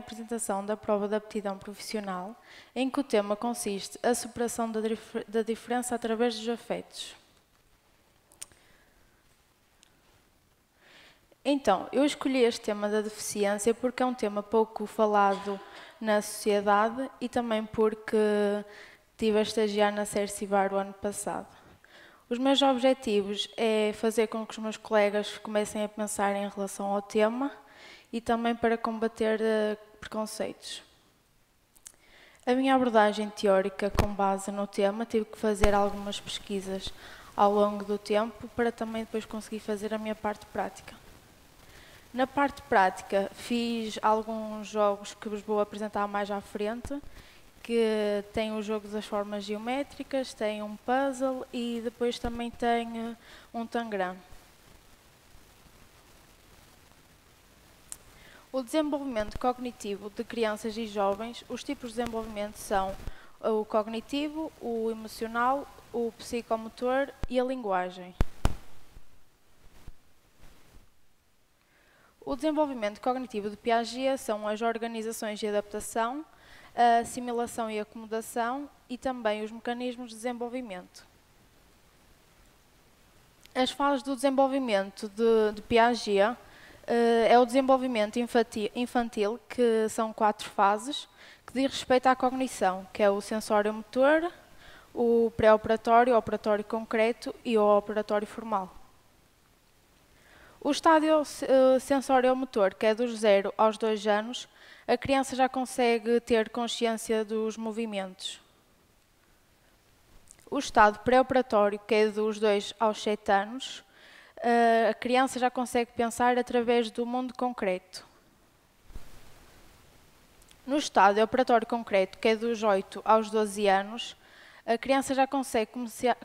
apresentação da prova de aptidão profissional, em que o tema consiste a superação da diferença através dos afetos. Então, eu escolhi este tema da deficiência porque é um tema pouco falado na sociedade e também porque estive a estagiar na Cercivar o ano passado. Os meus objetivos é fazer com que os meus colegas comecem a pensar em relação ao tema e também para combater preconceitos. A minha abordagem teórica com base no tema, tive que fazer algumas pesquisas ao longo do tempo para também depois conseguir fazer a minha parte prática. Na parte prática, fiz alguns jogos que vos vou apresentar mais à frente, que tem o jogo das formas geométricas, tem um puzzle e depois também tem um tangram. O desenvolvimento cognitivo de crianças e jovens, os tipos de desenvolvimento são o cognitivo, o emocional, o psicomotor e a linguagem. O desenvolvimento cognitivo de Piaget são as organizações de adaptação, a assimilação e acomodação e também os mecanismos de desenvolvimento. As fases do desenvolvimento de Piaget é o desenvolvimento infantil, que são 4 fases, que diz respeito à cognição, que é o sensório-motor, o pré-operatório, o operatório concreto e o operatório formal. O estádio sensório-motor, que é dos 0 aos 2 anos, a criança já consegue ter consciência dos movimentos. O estado pré-operatório, que é dos 2 aos 7 anos, a criança já consegue pensar através do mundo concreto. No estádio operatório concreto, que é dos 8 aos 12 anos, a criança já consegue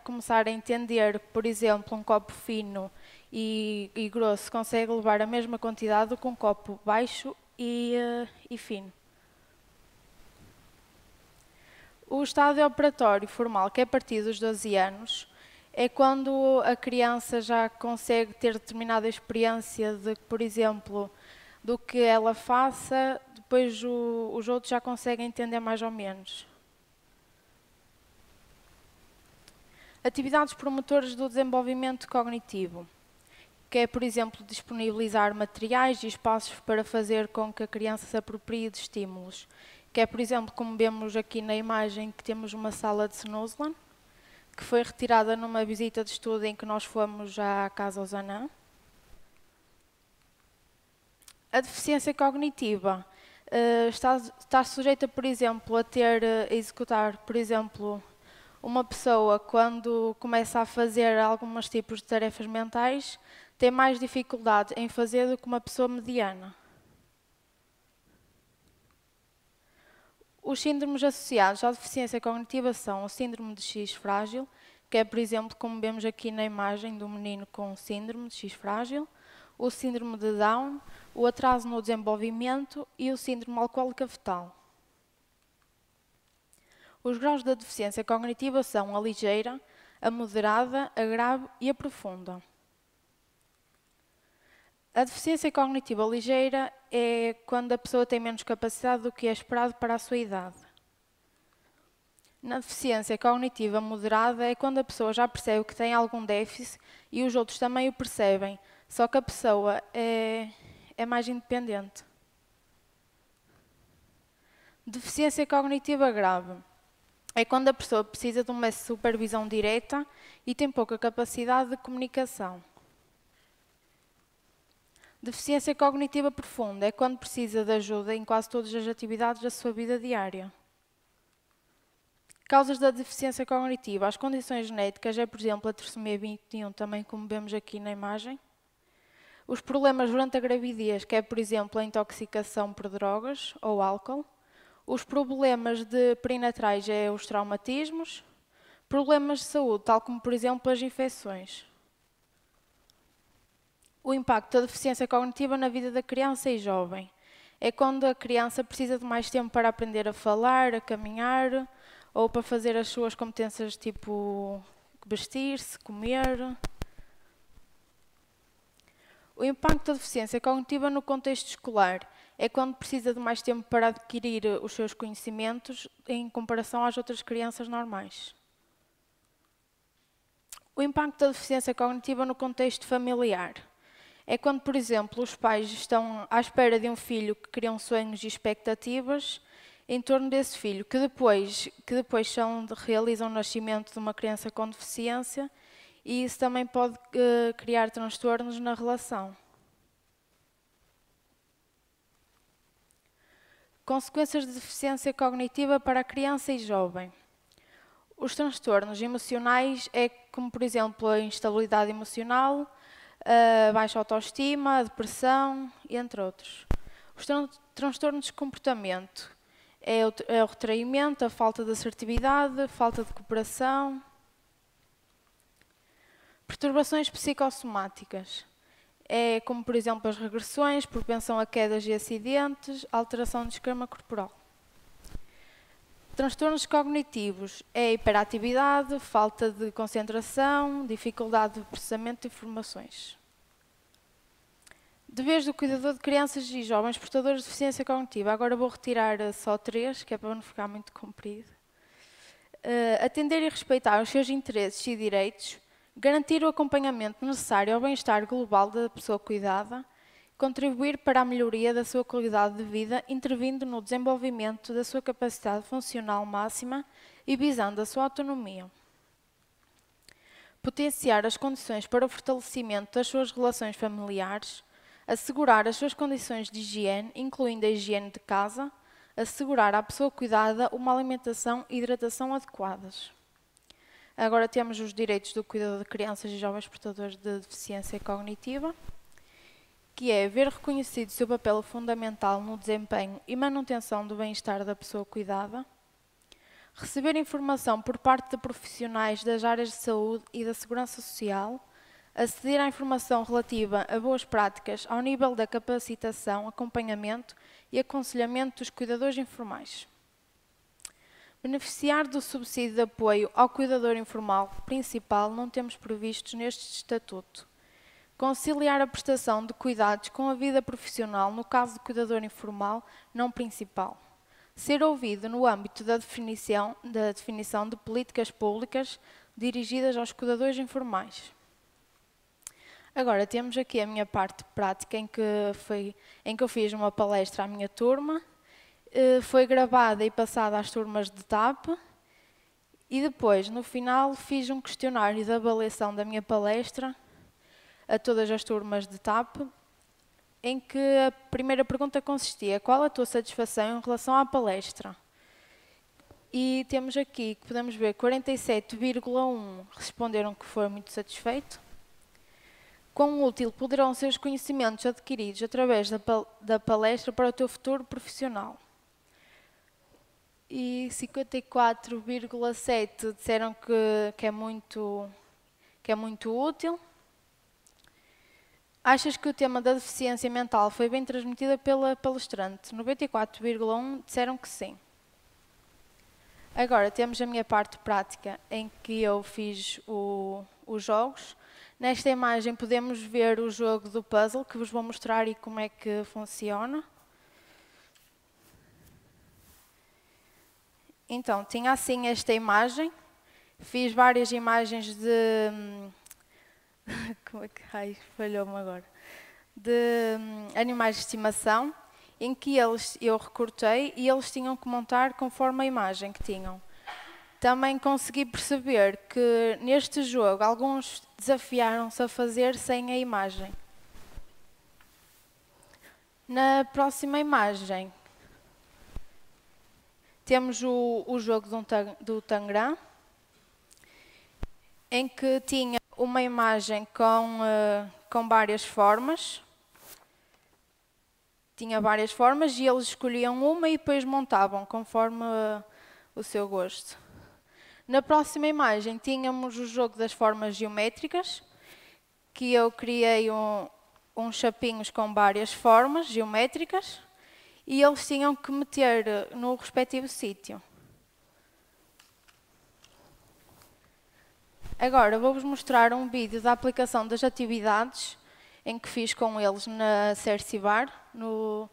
começar a entender, por exemplo, um copo fino e grosso consegue levar a mesma quantidade do que um copo baixo e fino. O estádio operatório formal, que é a partir dos 12 anos, é quando a criança já consegue ter determinada experiência de, por exemplo, do que ela faça, depois os outros já conseguem entender mais ou menos. Atividades promotoras do desenvolvimento cognitivo, que é, por exemplo, disponibilizar materiais e espaços para fazer com que a criança se aproprie de estímulos, que é, por exemplo, como vemos aqui na imagem, que temos uma sala de Snuslan, que foi retirada numa visita de estudo em que nós fomos à Casa Ozanam. A deficiência cognitiva está sujeita, por exemplo, a executar, por exemplo, uma pessoa, quando começa a fazer alguns tipos de tarefas mentais, tem mais dificuldade em fazer do que uma pessoa mediana. Os síndromes associados à deficiência cognitiva são o síndrome de X frágil, que é, por exemplo, como vemos aqui na imagem do menino com síndrome de X frágil, o síndrome de Down, o atraso no desenvolvimento e o síndrome alcoólica fetal. Os graus da deficiência cognitiva são a ligeira, a moderada, a grave e a profunda. A deficiência cognitiva ligeira é quando a pessoa tem menos capacidade do que é esperado para a sua idade. Na deficiência cognitiva moderada é quando a pessoa já percebe que tem algum déficit e os outros também o percebem, só que a pessoa é mais independente. Deficiência cognitiva grave é quando a pessoa precisa de uma supervisão direta e tem pouca capacidade de comunicação. Deficiência cognitiva profunda é quando precisa de ajuda em quase todas as atividades da sua vida diária. Causas da deficiência cognitiva. As condições genéticas é, por exemplo, a trissomia 21, também como vemos aqui na imagem. Os problemas durante a gravidez, que é, por exemplo, a intoxicação por drogas ou álcool. Os problemas de perinatais é os traumatismos. Problemas de saúde, tal como, por exemplo, as infecções. O impacto da deficiência cognitiva na vida da criança e jovem. É quando a criança precisa de mais tempo para aprender a falar, a caminhar, ou para fazer as suas competências tipo vestir-se, comer. O impacto da deficiência cognitiva no contexto escolar é quando precisa de mais tempo para adquirir os seus conhecimentos em comparação às outras crianças normais. O impacto da deficiência cognitiva no contexto familiar é quando, por exemplo, os pais estão à espera de um filho que criam sonhos e expectativas em torno desse filho, que depois realizam o nascimento de uma criança com deficiência, e isso também pode criar transtornos na relação. Consequências de deficiência cognitiva para a criança e jovem. Os transtornos emocionais é como, por exemplo, a instabilidade emocional, a baixa autoestima, a depressão, entre outros. Os transtornos de comportamento é o retraimento, a falta de assertividade, a falta de cooperação. Perturbações psicossomáticas é como, por exemplo, as regressões, propensão a quedas e acidentes, alteração do esquema corporal. Transtornos cognitivos é a hiperatividade, falta de concentração, dificuldade de processamento de informações. Deveres do cuidador de crianças e jovens portadores de deficiência cognitiva. Agora vou retirar só 3, que é para não ficar muito comprido. Atender e respeitar os seus interesses e direitos, garantir o acompanhamento necessário ao bem-estar global da pessoa cuidada, contribuir para a melhoria da sua qualidade de vida, intervindo no desenvolvimento da sua capacidade funcional máxima e visando a sua autonomia. Potenciar as condições para o fortalecimento das suas relações familiares, assegurar as suas condições de higiene, incluindo a higiene de casa, assegurar à pessoa cuidada uma alimentação e hidratação adequadas. Agora temos os direitos do cuidador de crianças e jovens portadores de deficiência cognitiva, que é ver reconhecido o seu papel fundamental no desempenho e manutenção do bem-estar da pessoa cuidada, receber informação por parte de profissionais das áreas de saúde e da segurança social, aceder à informação relativa a boas práticas ao nível da capacitação, acompanhamento e aconselhamento dos cuidadores informais. Beneficiar do subsídio de apoio ao cuidador informal principal não temos previstos neste estatuto. Conciliar a prestação de cuidados com a vida profissional no caso de cuidador informal não principal. Ser ouvido no âmbito da definição de políticas públicas dirigidas aos cuidadores informais. Agora temos aqui a minha parte prática em que eu fiz uma palestra à minha turma. Foi gravada e passada às turmas de TAP e depois, no final, fiz um questionário de avaliação da minha palestra a todas as turmas de TAP, em que a primeira pergunta consistia: qual a tua satisfação em relação à palestra? E temos aqui, que podemos ver, 47,1% responderam que foram muito satisfeitos. Quão útil poderão ser os conhecimentos adquiridos através da palestra para o teu futuro profissional? E 54,7% disseram que é muito útil. Achas que o tema da deficiência mental foi bem transmitida pela palestrante? 94,1% disseram que sim. Agora temos a minha parte prática, em que eu fiz os jogos. Nesta imagem podemos ver o jogo do puzzle, que vos vou mostrar e como é que funciona. Então, tinha assim esta imagem. Fiz várias imagens de... Como é que... Ai, falhou-me agora. De animais de estimação, em que eu recortei e eles tinham que montar conforme a imagem que tinham. Também consegui perceber que neste jogo alguns desafiaram-se a fazer sem a imagem. Na próxima imagem temos o jogo do Tangram, em que tinha uma imagem com várias formas. Tinha várias formas e eles escolhiam uma e depois montavam conforme o seu gosto. Na próxima imagem tínhamos o jogo das formas geométricas, que eu criei uns chapinhos com várias formas geométricas e eles tinham que meter no respectivo sítio. Agora vou-vos mostrar um vídeo da aplicação das atividades em que fiz com eles na Cercivar, no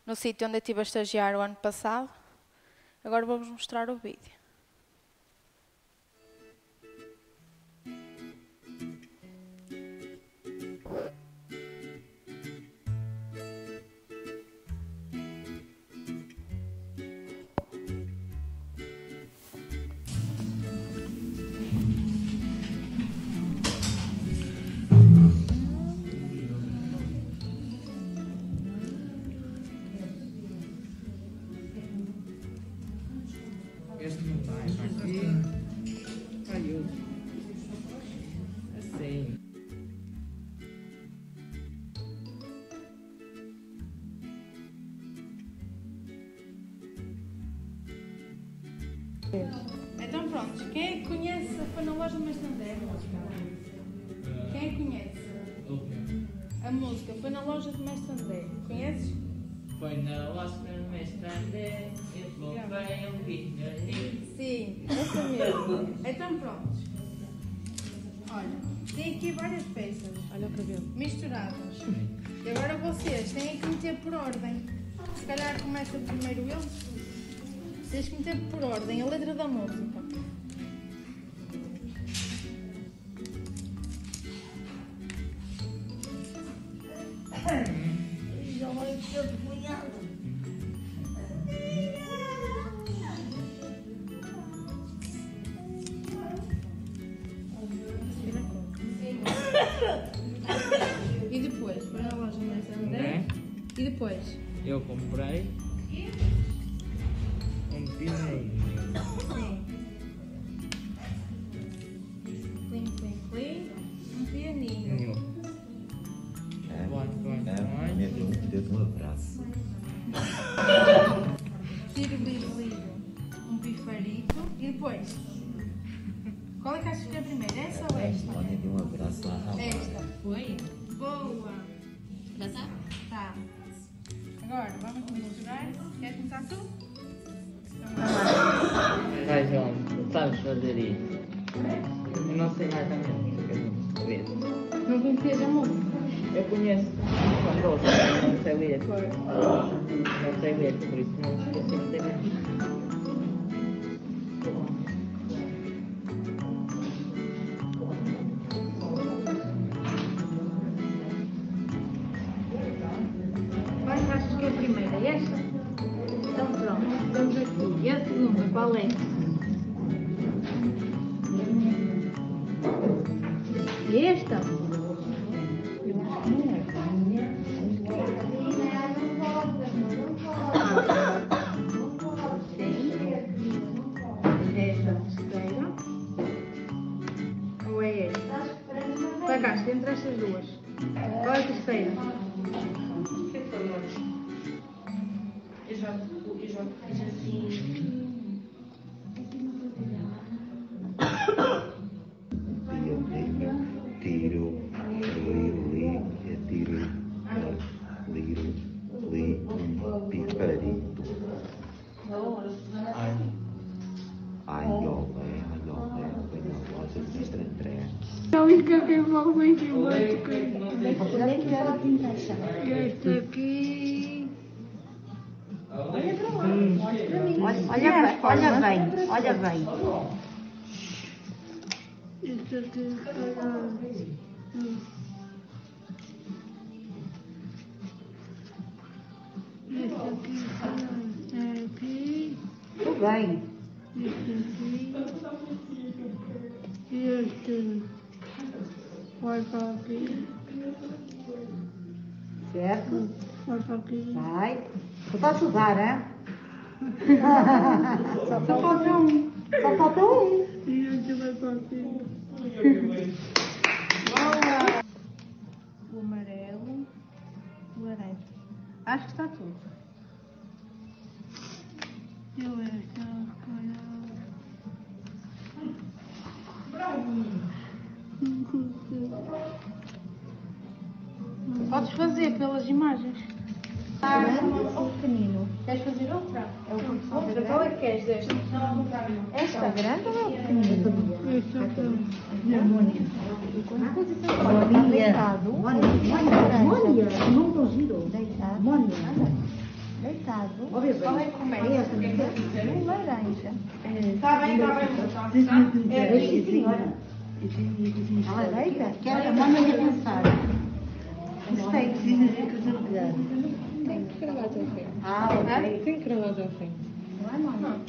no sítio onde eu estive a estagiar o ano passado. Agora vou-vos mostrar o vídeo. Este não está, está aqui. Ai, eu. Assim. Então pronto, quem é que conhece Foi na Loja do Mestre André? Quem é que conhece? A música Foi na Loja do Mestre André. Conheces? Foi na loja do Mestre André, eu comprei um vinho. Sim, essa mesmo. Então pronto. Olha, tem aqui várias peças. Olha o cabelo. Misturadas. E agora vocês têm que meter por ordem. Se calhar começa primeiro ele. Tens que meter por ordem a letra da música. Já vai ser defunhado. E depois, foi na loja mais André. E depois? Eu comprei um pineiro. Sim. Plim, plim, plim. Um pianinho. Deu um abraço. Tiro, ligo, um pifarito. E depois? Qual é que achas que é a primeira? Essa ou esta? Olha, deu um abraço lá na Esta. Foi? Boa. Já tá? Tá. Agora, vamos misturar. Queres começar tu? Vai, João, tu sabes fazer isso? Eu não sei mais também. Não conhecias a música? Eu conheço São Rosa, não sei ler. Não sei ler, por isso não consigo entender. Qual é que achas que é a primeira? Esta? Então pronto, vamos aqui. E a segunda, qual é? E esta? Ou é esta? Pagaste entre estas duas. Qual é a terceira? Eu já fiz assim. Tiro, um picarito. Ai, ó, foi na loja do Mestre André. Este aqui. Olha bem. Este aqui. Este aqui. Tudo bem. Este aqui. E este. Vai para aqui. Certo? Vai para aqui. Vai. Só para ajudar, hein? Só falta um. Só falta um. E este vai para aqui. O amarelo. O laranja. Acho que está tudo. Eu esta. Podes fazer pelas imagens. O pequenino. Queres fazer outra? É o Outra? Qual é que queres desta? Esta é grande ou é o pequenino? Esta aqui. Mônia. Mônia. Mônia. Não estou giro. Deitado. Mônia. Deitado. Ó, bebê. Qual é que começa? Um laranja. Está bem, está. É chiquinho. Ela deita? Quero a mãe a pensar. Isso tem que ser. Tem que gravar até o fim. Ah, ok. Tem que gravar até o fim. Não é, mãe?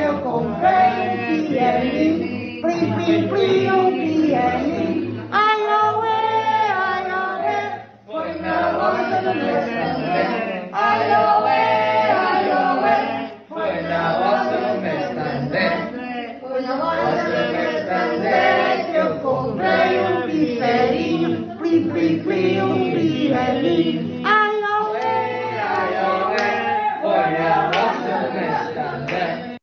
Eu comprei um pianinho, plim, plim, plim, um pianinho. Ai, auê, foi na roça do meu Sandé. Ai, auê, foi na roça do meu Sandé. Foi na roça do meu Sandé que eu comprei um pianinho, plim, plim, plim, um pianinho. Ai, auê, foi na roça do meu Sandé.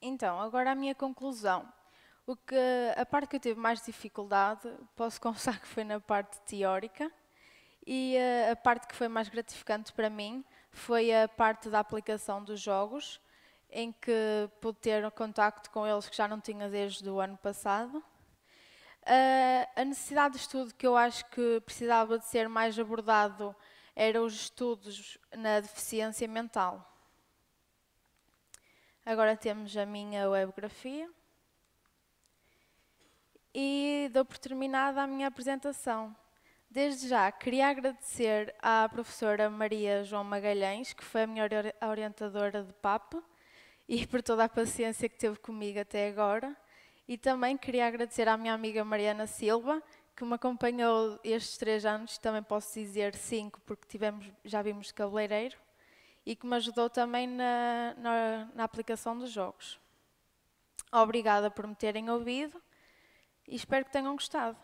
Então, agora a minha conclusão. A parte que eu tive mais dificuldade, posso confessar que foi na parte teórica, e a parte que foi mais gratificante para mim foi a parte da aplicação dos jogos, em que pude ter contacto com eles que já não tinha desde o ano passado. A necessidade de estudo que eu acho que precisava de ser mais abordado eram os estudos na deficiência mental. Agora temos a minha webgrafia e dou por terminada a minha apresentação. Desde já, queria agradecer à professora Maria João Magalhães, que foi a minha orientadora de PAP, e por toda a paciência que teve comigo até agora. E também queria agradecer à minha amiga Mariana Silva, que me acompanhou estes 3 anos, também posso dizer 5, porque já vimos de cabeleireiro, e que me ajudou também na aplicação dos jogos. Obrigada por me terem ouvido e espero que tenham gostado.